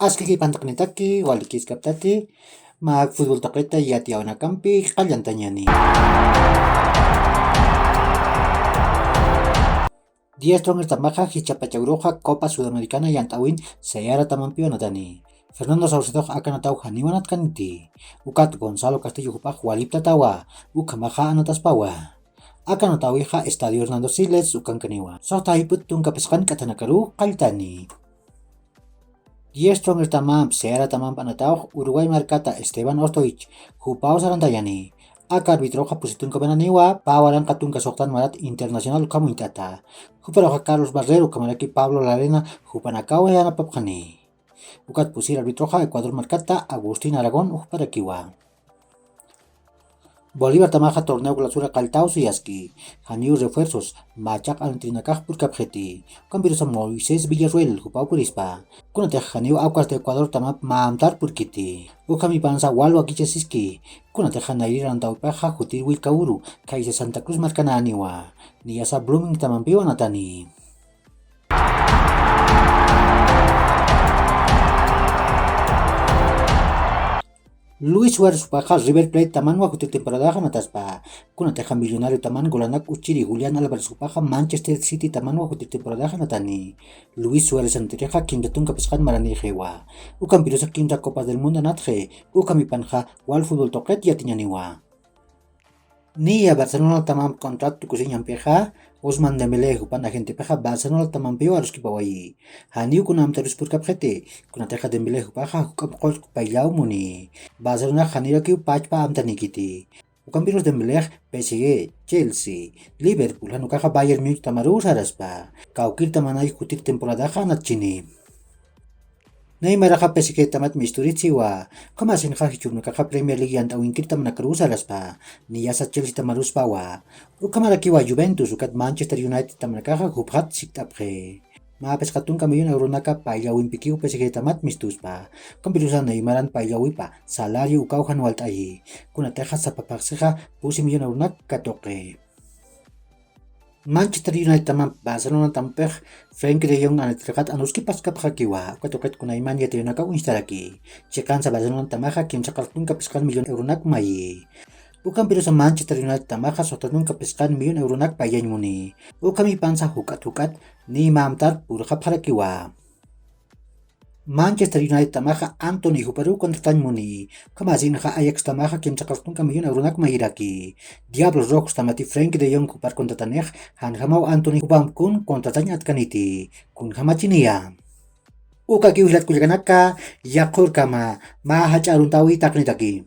Askiki pantaknitaki, walikiskaptati, mag fútbol toqueta yati auna-kampi, qallantañani. 10 strongers tamaja hichapachauroja Copa Sudamericana yantawin Seara Tamampiwanatani. Fernando Saucedo akanataw haniwanat kaniti. Ukat Gonzalo Castillo Jupaj walipta tawa. Ukamaja anataspawa. Akanatawija Estadio Hernando Siles ukankaniwa. Sohtahiput tungkapeskan katanakaru kaltani. 10 strongers tamam Seara tamam panataw Uruguay markata Esteban Ortoich Jupao Sarantayani. Aka arbitroja pusitun kabananiwa pawalan katun kasoktan marat internasional kamuitata. Juparoja Carlos Barrero kamaraki Pablo Larena jupanakawa yana papkani. Ukat pusir arbitroja Ecuador markata Agustín Aragón ujparakiwa. Bolívar tamaja torneo clausura caltao suyaski. Janiu refuerzos machak antrinakaj purkapjeti. Campirosa Moisés Villarruel jupao purispa. Kunate janiu aucas de Ecuador tamap maamtar purkiti. Ukami panza walwa kichasiski. Kunate janairi rantaupaja jutir wilkauru. Kaisa Santa Cruz markananiwa. Niyasa Blooming tamampiwa natani. Luis Suárez Paja River Plate taman wakutir temporada nataspa. Kunateja Millonario taman golanak uchiri Julián Álvarez Paja Manchester City taman wakutir temporada natani. Luis Suárez antereja kindatun kapeskan marani jewa. Ukan pirosa kinda Copas del Mundo natje. Ukami panja wal fútbol toket yatiñaniwa. Nia Barcelona tamam kontrat tukusin peja. Osman Dembélé jupan agente peja Barcelona tamam peo harus kipawai. Haniu kunam terus purkapjete. Kunateja Dembélé jupaja hukam kol kupailau muni. Barcelona hanira kiu pachpa amtanikiti. Ukam piros Dembélé PSG, Chelsea, Liverpool hanukaja Bayern Munich tamaru saraspa. Kaukir tamanai kutir temporada hanatchini. Neymar ha PSG tamat misturichiwa. Kamasin ha hichurnakaja Premier League antawin tamanakaru saraspa. Niyasa Chelsea tamaruspa wa. Ukamarakiwa Juventus ukat Manchester United tamanakaja huphat siktapje. Mapeskatun kamiyun eurunaka pailawin pikiu PSG tamat mistuspa. Kampirusan Neymaran pailawipa salario ukauhan waltayi. Kunateja sapapakseja pusi milyon eurunak katoke. Manchester United tamam Barcelona tampej Frenkie de Jong anatrekat anuski paskap hakiwa katoket kunaiman yatayonaka unistaraki. Chekansa Barcelona tamaja kimsakaltun kapeskan milyon euronak mayi. Ukam pirosa Manchester United tamaja sotanun kapeskan milyon euronak payan muni. Ukami pansa hukat ni mamtar purja harakiwa. Manchester United tamaja Anthony Juparu kontratan muni. Kamasin ha Ajax tamaja kimsakaltun kamilyon euronak mayiraki. Diablos Rojos tamati Frenkie de Jong kupar kontrataneh han hamau Anthony Jupam kun kontratanya atkaniti. Kun hamachinia. Uka kiuhlat kujaganaka yakur kama ma hacharuntawi taknitaki.